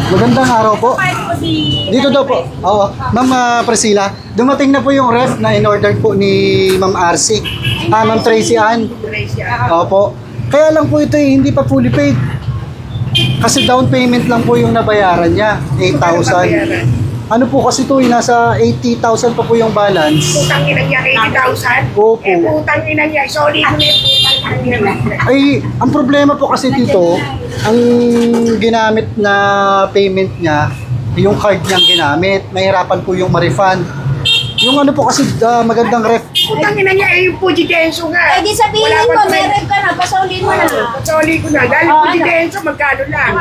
Magandang araw po. Dito daw po. Oo. Ma'am Priscilla, dumating na po yung ref na in-order po ni Ma'am RC. Ma'am Tracy Ann. Opo. Kaya lang po ito hindi pa fully paid. Kasi down payment lang po yung nabayaran niya, 8,000. Ano po kasi ito, nasa 80,000 pa po yung balance. Putang ina niya, 80,000? Opo. Putang ina niya, solid mo yung putang ina. Ay, ang problema po kasi dito, ang ginamit na payment niya, yung card niyang ginamit, mahirapan po yung ma-refund. Yung ano po kasi magandang ref. Putang ina niya, yung Fuji Denso nga. Eh di sabihin mo, meron ka na, pasaulin mo na. Pasoli ko na, dahil Fuji Denso, magkano lang.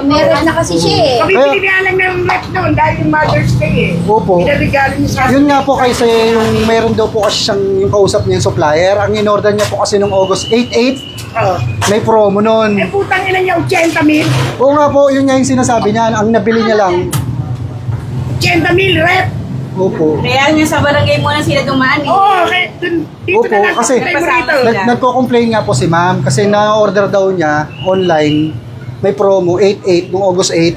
Meron na kasi siya eh. Pabibili nga lang ng ref noon dahil yung Mother's Day eh. Opo. Pinarigalo niya sa Yun nga po kasi yung meron daw po kasi siyang yung kausap niya yung supplier. Ang in-order niya po kasi nung August 8, Oh. may promo nun. Eh putang ina niya, 80,000. Oo nga po, yun nga yung sinasabi niya. Ang nabili niya lang. 80,000 ref. Opo. Kaya nga sa barangay muna sila dumaan eh. Oo, dito Opo, na lang. kasi Try mo rito. nagko-complain nga po si ma'am kasi na-order daw niya online. May promo 8 nung August 8,000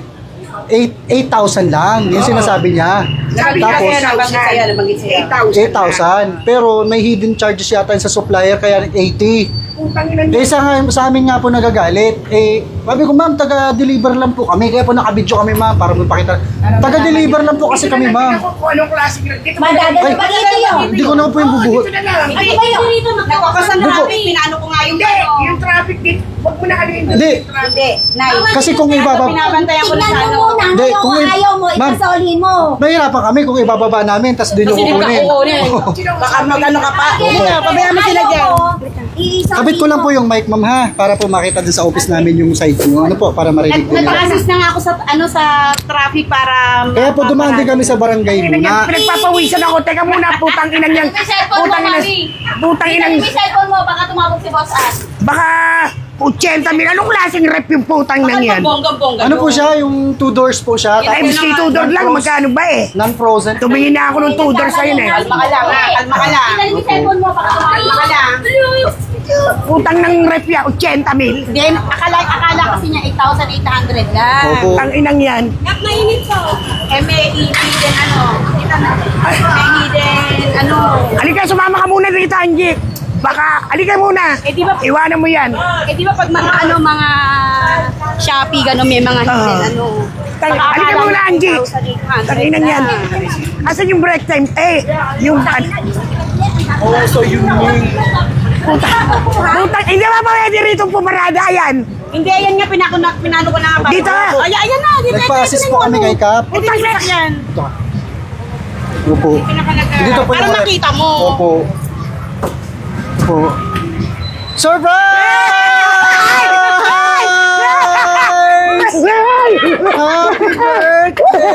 lang. Yung sinasabi niya. Sabi niya, Tapos, nabanggit siya. 8,000. 8,000. Pero may hidden charges yata sa supplier kaya 80. Putang ina niya. Eh sa amin nga po nagagalit. Eh, sabi ko ma'am, taga-deliver lang po kami. Kaya po nakabidyo kami ma'am para magpakita. Taga-deliver lang po kasi kami ma'am. Ako kung anong klase ng dito. Madadala pa dito yun. Hindi ko na po yung bubuhot. Dito na lang. Ano ba yun? Nagpapasan na namin, pinano ko nga yung Hindi, yung traffic dito. Huwag mo na ano yung Hindi. Hindi, Nay. Kasi kung ibababa, Pinabantayan ko na Tingnan sa mo ano. muna, Hindi, ngayon kung kung may- ayaw mo, Ma'am. ipasaulin mo. mahirapan kami kung ibababa namin tapos din yung kukunin. Baka mag-ano ka pa. Opo. Pabayaan mo sila dyan. Kabit ko lang po yung mic ma'am ha, para po makita din sa office namin yung side nyo. Ano po, para marinig din nila. Nag-assist na nga ako sa ano sa traffic para Kaya po dumaan din kami sa barangay muna. Pinagpapawisan ako. Teka muna, putang inang yan. Putang inang. Putang inang. Yung cellphone mo, baka tumawag si Boss Ash. Baka 80,000. Anong klaseng rep yung putang nang yan? Bonggang-bongga. Ano po siya, yung 2 doors po siya. Times Tapos 2 door lang. Magkano ba eh? non-frozen. Tumingin na ako ng 2 doors sa'yo eh. Kalma ka lang, ha? Kalma ka lang. Tingnan yung cellphone mo, baka tumawag Kalma ka lang. Putang ng rep yan. 80,000. Hindi, akala kasi niya 8,800 lang. Opo. Putang inang yan. Mainit po. Eh, may hidden ano. May hidden ano. Halika, sumama ka muna dito, Angie. Baka, halika muna. Eh, di ba, Iwanan mo yan. eh, di ba pag mga ano, mga Shopee, gano'n, may mga hidden ano. Halika muna, Angie. Tanginan yan. Asan yung break time? Eh, yung... Oh, so yun yung... Putang, hindi ba pwede rito pumarada yan? Hindi, ayan nga, pinano ko na nga. Dito. Ayan na, dito. Nagpa-assist po kami kay Cap. Putang na. Yan. Opo. Dito po Para yung... makita mo. Opo. Opo. Surprise! Happy birthday!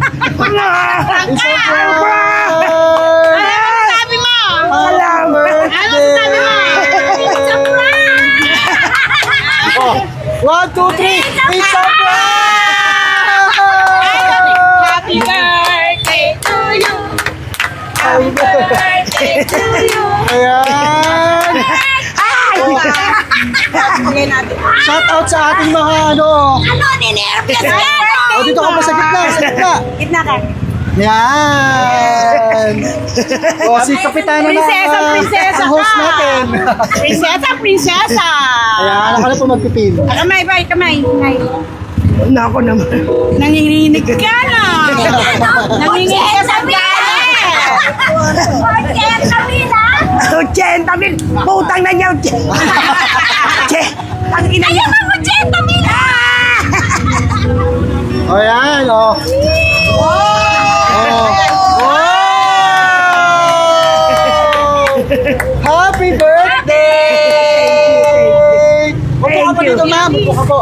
It's a surprise! Sabi mo. Alam. Oh, 1, 2, 3, it's a surprise! Happy birthday to you. Happy birthday to you. Ayan! Bigay natin. Shout out sa ating mga ano. Ano, ninervyos ka? O dito ka pa sa gitna, sa gitna. Gitna ka. Yan! O si Kapitano na Prinsesa ang host ka. natin. Prinsesa. Ayan, ako na po magpipin. Kamay, bay, kamay. Na ako naman. Nanginginig ka na. Nanginginig ka sa Orchestra, 80,000. Putang na niya. Che. Ang ina niya. O yan, o. Happy birthday! Upo ka po dito, ma'am. Upo ka po.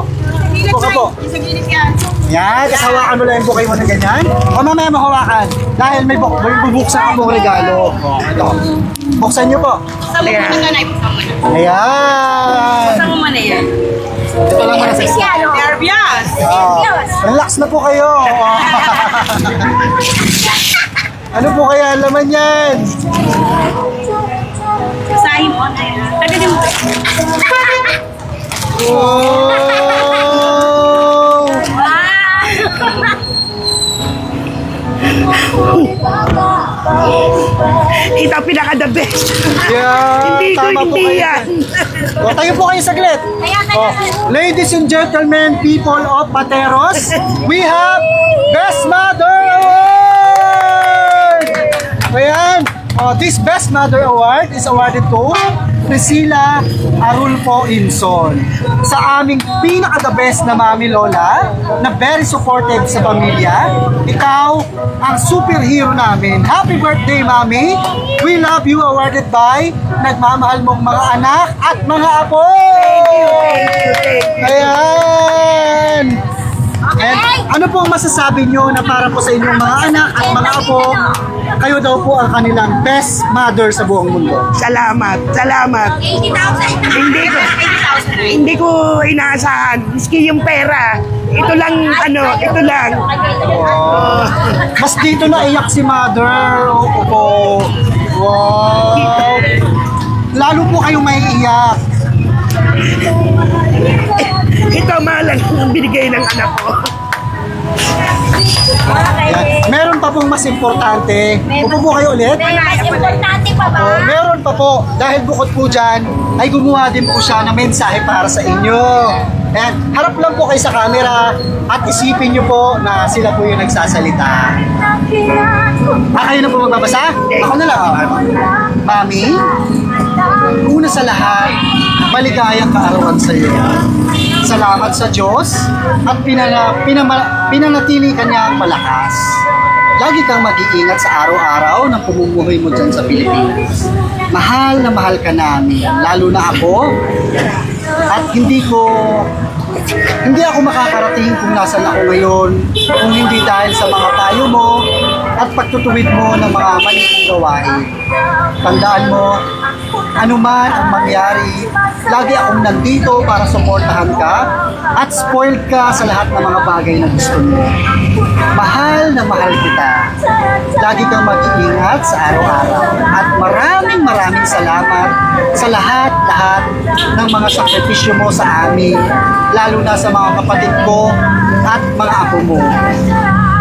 Upo ka po. Sa gilid yan. Yan, kasawakan mo lang yung bukay mo na ganyan. O mamaya mahawakan. Dahil may bubuksan ka mong regalo. O, ito. Buksan niyo po. Sa mo muna ka na, ipusang mo na. Ayan. Sa mo muna yan. Ito lang muna sa Nervyos. Relax na po kayo. Ano po kaya laman yan? Basahin mo na yan. Tagalin mo. Wow! Ito ang pinaka-the best. Yeah, Hindi ko, tama po hindi kayo. yan. O, tayo po kayo saglit. Ayan, Oh, ladies and gentlemen, people of Pateros, we have Best Mother Award! Ayan. Oh, this Best Mother Award is awarded to Priscilla Arulfo Inson. Sa aming pinaka-the best na mami lola, na very supportive sa pamilya. Ikaw, ang superhero namin. Happy birthday, mami! We love you, awarded by nagmamahal mong mga anak at mga apo! Ayan! And ano po ang masasabi nyo na para po sa inyong mga anak at mga apo, kayo daw po ang kanilang best mother sa buong mundo. Salamat, salamat. 80,000. Hindi ko inaasahan. Miski yung pera. Ito lang, ito lang. Mas dito na iyak si mother. Opo. Wow. Lalo po kayong may iyak. Ito malang ang binigay ng anak ko. Yan. Meron pa pong mas importante. Upo po kayo ulit. May mas importante pa ba? Oh, meron pa po. Dahil bukod po dyan, ay gumawa din po siya ng mensahe para sa inyo. And harap lang po kayo sa camera at isipin nyo po na sila po yung nagsasalita. Kayo na po magbabasa? Ako na lang. Mami, una sa lahat, maligayang kaarawan sa iyo. Salamat sa Diyos at pinanatili kanyang malakas. Lagi kang mag-iingat sa araw-araw ng pumumuhay mo dyan sa Pilipinas. Mahal na mahal ka namin, lalo na ako. At hindi ako makakarating kung nasan ako ngayon kung hindi dahil sa mga payo mo at pagtutuwid mo ng mga maling gawain. Tandaan mo, anuman ang mangyari, lagi akong nandito para suportahan ka at spoiled ka sa lahat ng mga bagay na gusto mo. Mahal na mahal kita. Lagi kang mag-iingat sa araw-araw. At maraming salamat sa lahat ng mga sakripisyo mo sa amin, lalo na sa mga kapatid ko at mga apo mo.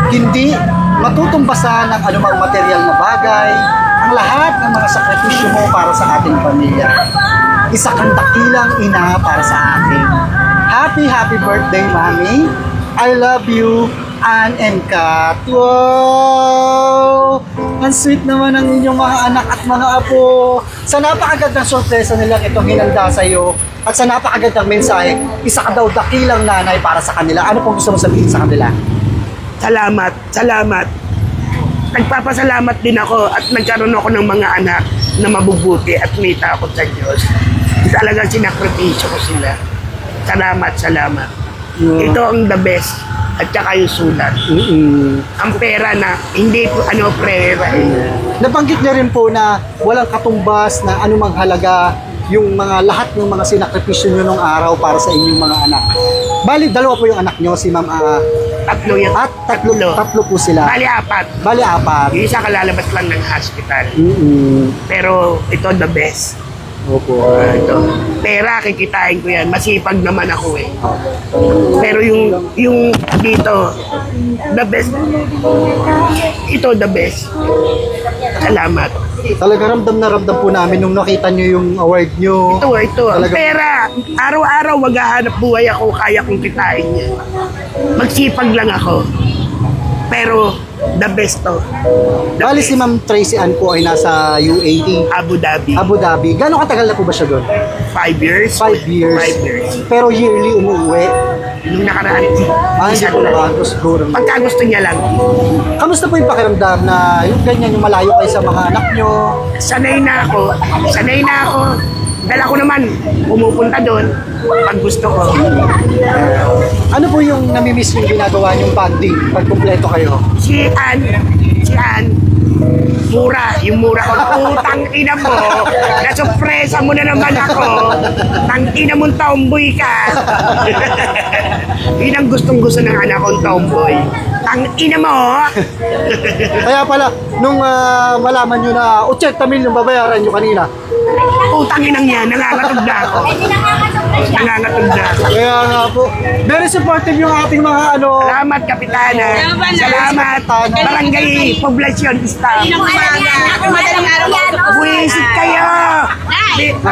Hindi matutumbasan ng anumang material na bagay ang lahat ng mga sakripisyo mo para sa ating pamilya. Isa kang dakilang ina para sa akin. Happy birthday, Mami. I love you, Ann and Kat. Wow! Ang sweet naman ng inyong mga anak at mga apo. Sa napakagandang sorpresa nilang itong hinanda sa iyo at sa napakagandang mensahe, isa ka daw dakilang nanay para sa kanila. Ano pong gusto mo sabihin sa kanila? Salamat. Nagpapasalamat din ako at nagkaroon ako ng mga anak na mabubuti at may takot sa Diyos. Talagang sinakripisyo ko sila. Salamat. Yeah. Ito ang the best at saka yung sulat. Ang pera na hindi po pera eh. Nabanggit niya rin po na walang katumbas na anumang halaga yung lahat ng mga sinakripisyo nyo nung araw para sa inyong mga anak. Bali, dalawa po yung anak nyo, si Ma'am Tatlo yan. at tatlo po sila. Bali, apat. 4. Yung isa kalalabas lang ng hospital. Pero ito the best. Opo. Ito. Pera, kikitain ko yan. Masipag naman ako eh. Pero yung dito, the best. Ito the best. Salamat. Talaga ramdam na ramdam po namin nung nakita nyo yung award nyo. Ito. Ang Talaga- pera. Araw-araw maghahanap buhay ako. Kaya kong kitain yan. Magsipag lang ako. Pero the best to. Bali si Ma'am Tracy Ann po ay nasa UAE, Abu Dhabi. Abu Dhabi. Gano'ng katagal na po ba siya doon? 5 years. 5 years. 5 years. Pero yearly umuwi. Nung nakaraan. Hindi po nakaano siguro. Pagka gusto niya lang. Kamusta po yung pakiramdam na yung ganyan, yung malayo kayo sa mga anak nyo? Sanay na ako. Dahil ako naman, pumupunta doon pag gusto ko. Ano po yung namimiss yung ginagawa nyong bonding pag kumpleto kayo? Si Ann, yung mura ko. Putang ina mo, nasurpresa mo na naman ako. Tang ina mong tomboy ka. Yun ang gustong-gusto ng anak kong tomboy. Tang ina mo. Kaya pala, nung malaman nyo na 80 million babayaran nyo kanina, Putang inang yan, nangangatog na ako. Hindi nakakasok na siya. Nangangatog na ako. Kaya nga po. Very supportive yung ating mga ano. Salamat, Kapitana. Salamat, Barangay Poblacion Staff. Kaninang umaga. Madaling araw ko. Buwisit kayo! Ganito.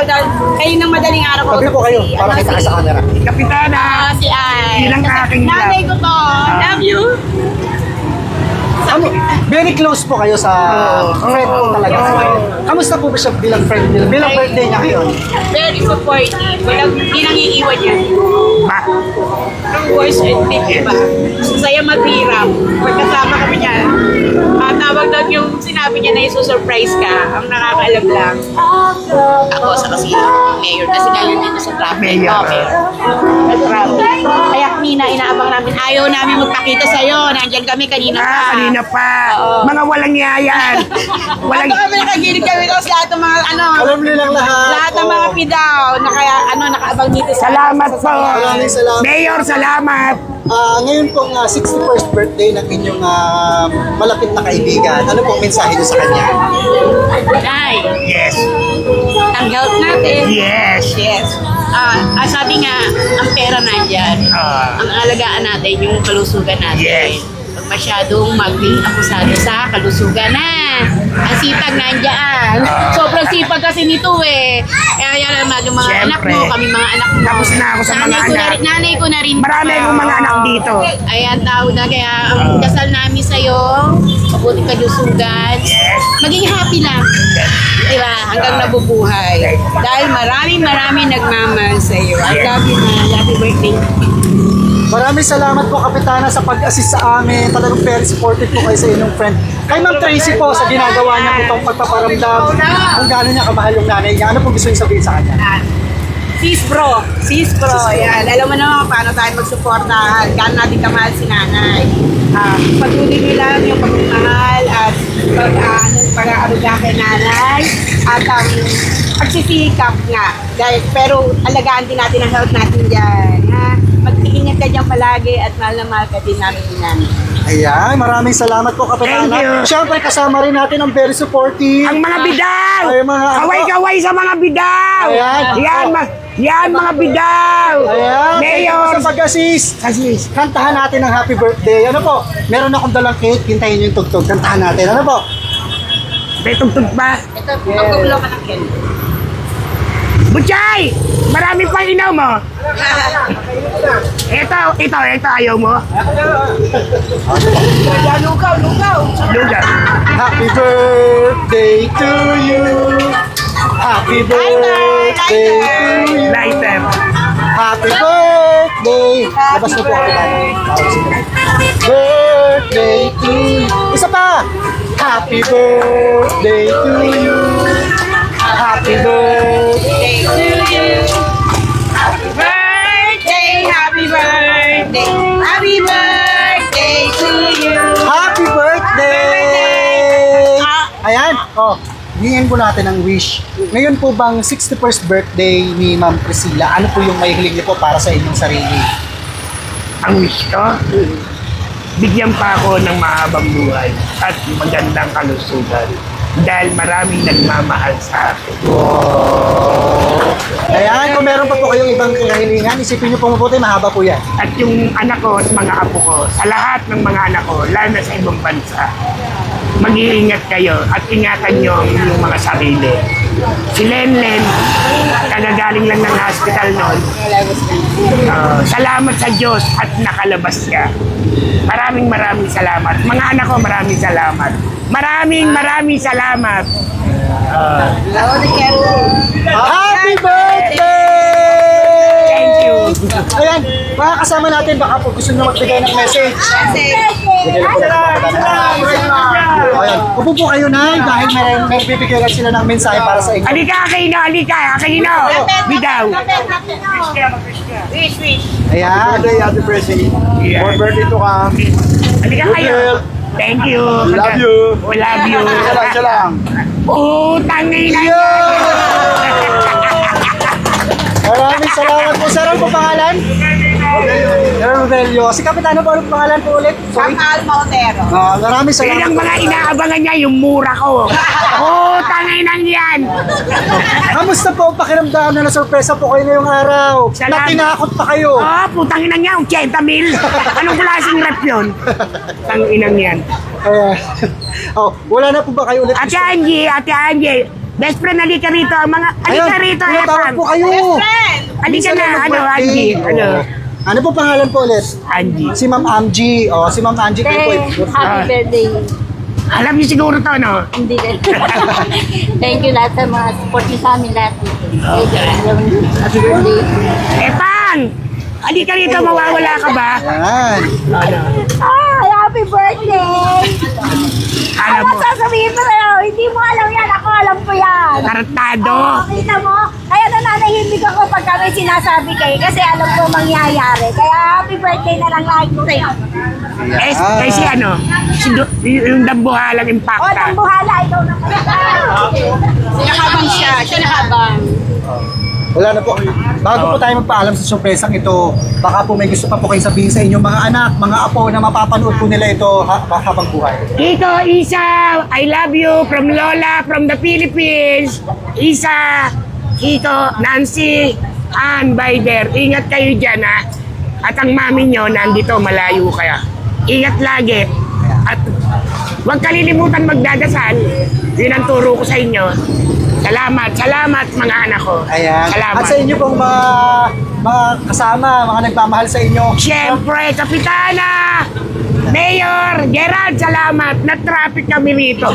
Daw. Kaninang madaling araw ko. Tabi po kayo para kita kayo sa camera. Kapitana, Si Ay. yun ang aking Nanay love. ko to. Love you. Very close po kayo sa friend po talaga. Kamusta po ba siya bilang friend niya? Bilang birthday niya ngayon? Very supportive. Walang hindi nang iiwan niya. Ba? Ang voice and tip iba. Masaya maghirap. Pagkasama kami niya. Tawag doon yung sinabi niya na isusurprise ka. Ang nakakaalam lang. Ako sa kasi mayor. Kasi ngayon dito sa traffic. Mayor. Mayor. Traffic. Kaya Mina, inaabang namin. Ayaw namin magpakita sa'yo. Nandiyan kami kanina pa. Kanina pa. Oo. Mga walang yayan. Walang... Ito kami nakagilid kami tapos lahat ng mga Alam nilang lahat. lahat ng mga pidaw na kaya nakaabang dito sa Salamat po. Maraming salamat. Mayor, salamat. Ngayon pong 61st birthday ng inyong malapit na kaibigan. Ano pong mensahe niyo sa kanya? Nay, Yes. ang health natin. Yes. Yes. Sabi nga, ang pera nandyan. Ang alagaan natin, yung kalusugan natin. Yes. Huwag masyadong maging akusado sa kalusugan na. Ang sipag nandyan. Sobrang sipag kasi nito eh. Kaya yan naman yung mga anak Siyempre. mo, kami mga anak mo. Tapos na ako sa mga Nanay ko na anak. rin- Nanay ko na rin. Marami akong mga anak dito. Ayan, tao na. Kaya ang dasal namin sa'yo, mabuting kalusugan. Yes. Maging happy lang. Diba? Hanggang nabubuhay. Dahil maraming nagmamahal sa'yo. I love you, ma. Happy birthday. Maraming salamat po, Kapitana, sa pag-assist sa amin. Talagang very supportive po kayo sa inyong friend. Kay Ma'am Tracy po, sa ginagawa niya itong pagpaparamdam, kung gaano niya kamahal yung nanay niya. Ano po gusto niyo sabihin sa kanya? Sis bro. Yan. Alam mo naman paano tayo magsuportahan. Gaano natin kamahal si nanay. Patuloy nyo lang yung pagmamahal at pag-aaruga kay nanay. At pagsisikap nga. Dahil, pero alagaan din natin ang health natin dyan. Ha? Mag-iingat ka dyan palagi at mahal na mahal ka din namin ni nanay. Ayan, maraming salamat po, Kapitana. Thank you. Siyempre, kasama rin natin ang very supportive. Ang mga bidaw! Ay, mga- Kaway-kaway sa mga bidaw! Ayan. Yan mga bidaw! Ayan, Mayor! sa pag-assist. Kasi, Kantahan natin ang happy birthday. Ano po? Meron akong dalang cake. Hintayin niyo yung tugtog. Kantahan natin. Ano po? may tugtog pa. Ito, magkukulo ka ng Ken. Butchay! Marami pang inaw mo. Ito ayaw mo. Lugaw. Lugaw. Happy birthday to you. Happy birthday to you. Lighter. Happy birthday. Labas na po ako tayo. Birthday to you. Isa pa. Happy birthday to you. Happy birthday. Happy birthday to you. Happy birthday! Ayan, hingin po natin ang wish. Ngayon po bang 61st birthday ni Ma'am Priscilla, ano po yung may hiling niyo po para sa inyong sarili? Ang wish ko, bigyan pa ako ng mahabang buhay at magandang kalusugan dahil maraming nagmamahal sa akin. Ayan, kung meron pa po kayong ibang kahilingan, isipin niyo po mabuti, mahaba po yan. At yung anak ko at mga apo ko, sa lahat ng mga anak ko, lalo na sa ibang bansa, mag-iingat kayo at ingatan nyo ang inyong mga sarili. Si Lenlen, kagagaling lang ng hospital noon. Salamat sa Diyos at nakalabas ka. Maraming salamat. Mga anak ko, maraming salamat. Maraming salamat. Happy birthday! Thank you. Ayan, mga kasama natin, baka po gusto nyo magbigay ng message. Bigay po natin. Ayan, upo po kayo na dahil may bibigyan sila ng mensahe para sa inyo. Halika, Aquino. Bidaw. Wish. Ayan. Happy birthday. Yeah. More birthday to come. Halika kayo. Thank you. Love you. We love you. Siya lang. Tangin na Maraming salamat po. Sir, ano po pangalan? Sir Rodelio. Rogelio. Si Kapitano po, anong pangalan po ulit? Sorry. Ang Alma Otero. Maraming Yan salamat ang po. mga inaabangan niya, yung mura ko. Oh, tangay nang yan. Kamusta po ang pakiramdam na nasurpresa po kayo ngayong araw? Salamat. Na tinakot pa kayo? Oh, putang inang yan, 80 mil. Anong klaseng rep yun? Tang inang yan. Wala na po ba kayo ulit? Ate Angie, best friend, halika rito. Halika rito, tinatawag Epan. po kayo. Friend! Halika Minsan na, lang ano, mag-birthday. Angie. Ano? Ano po pangalan po ulit? Angie. Si Ma'am Angie. Si Ma'am Angie kayo po. Happy birthday. Alam niyo siguro to, no? Hindi rin. Thank you lahat sa mga support niyo sa amin lahat. Happy birthday. Epan! Halika rito, mawawala ka ba? Yan. Ay, happy birthday! Alam mo, sasabihin mo sa'yo? Hindi mo alam yan. Ako alam ko yan. tartado. Kita mo? Kaya nananahimik ako pag kami sinasabi kayo kasi alam ko mangyayari. Kaya happy birthday na lang lagi ko sa'yo. Kasi ano, yung dambuhalang O, impacta. nang buhala, ikaw na pala. Sinahabang siya. Siya nahabang. Wala na po. Bago po tayo magpaalam sa sorpresang ito, baka po may gusto pa po kayo sabihin sa inyong mga anak, mga apo na mapapanood po nila ito habang buhay. Tito, Isa, I love you from Lola, from the Philippines. Isa, Tito, Nancy, Ann, Bider, ingat kayo dyan ha. At ang mami nyo, nandito, malayo kaya. Ingat lagi. At huwag kalilimutan magdadasal. Yun ang turo ko sa inyo. Salamat mga anak ko. Ayan. Salamat. At sa inyo pong mga kasama, mga nagmamahal sa inyo. Siyempre, Kapitana, Mayor, Gerald, salamat. Na-traffic kami rito.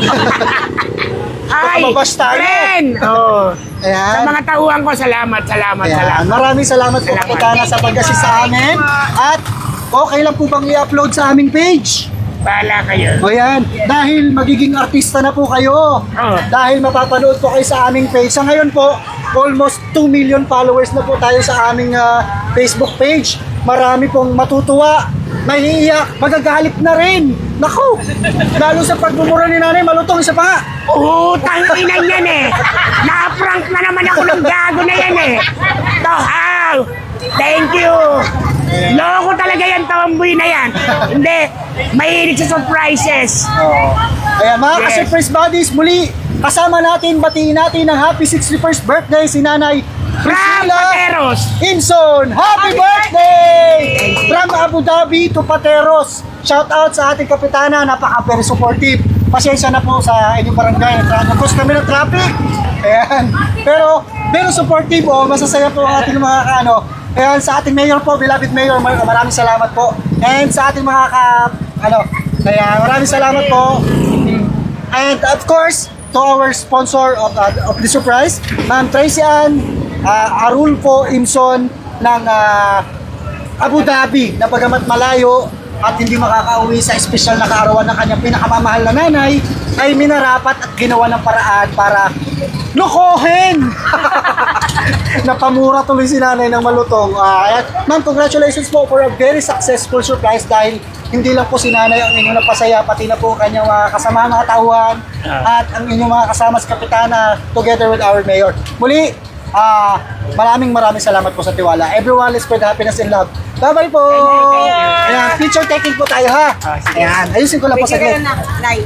Ay, Mababas tayo. friend. Oh. Ayan. Sa mga tauhan ko, salamat. Ayan. Maraming salamat po, Salamat. Kapitana, sa pag-assist sa amin. At okay lang po bang i-upload sa aming page? Bahala kayo. O yan, dahil magiging artista na po kayo. Dahil mapapanood po kayo sa aming page. Sa ngayon po, almost 2 million followers na po tayo sa aming Facebook page. Marami pong matutuwa, mahiiyak, magagalit na rin. Naku, lalo sa pagmumura ni nanay, malutong isa pa nga. Tanginan yan eh. Na-prank na naman ako ng gago na yan eh. Tohaw! Thank you! Loko talaga yan, tomboy na yan. Hindi, mahilig sa surprises. Kaya mga Yes. ka-surprise buddies, muli, kasama natin, batiin natin ang happy 61st birthday si Nanay From Pateros. Inson. Happy birthday! From Abu Dhabi to Pateros. Shout out sa ating kapitana, napaka-very supportive. Pasensya na po sa inyong barangay. Nagkos kami ng traffic. Ayan. Pero, very supportive masasaya po ang ating mga Ayan, sa ating mayor po, beloved mayor, maraming salamat po. And sa ating mga kaya maraming salamat po. And of course, to our sponsor of the surprise, Ma'am Tracy Ann Arulfo Imson ng Abu Dhabi, na bagamat malayo at hindi makakauwi sa espesyal na kaarawan ng kanyang pinakamamahal na nanay, ay minarapat at ginawa ng paraan para lokohin. Napamura tuloy si nanay ng malutong. Ma'am, congratulations po for a very successful surprise dahil hindi lang po si nanay ang inyong napasaya, pati na po kanyang mga kasama, mga tauhan, at ang inyong mga kasama sa kapitana together with our mayor. Muli, maraming salamat po sa tiwala. Everyone, let's spread happiness and love. Bye-bye po! Ayan, picture taking po tayo ha. Ayan, ayusin ko lang po Bigyan saglit. ka na, Nay.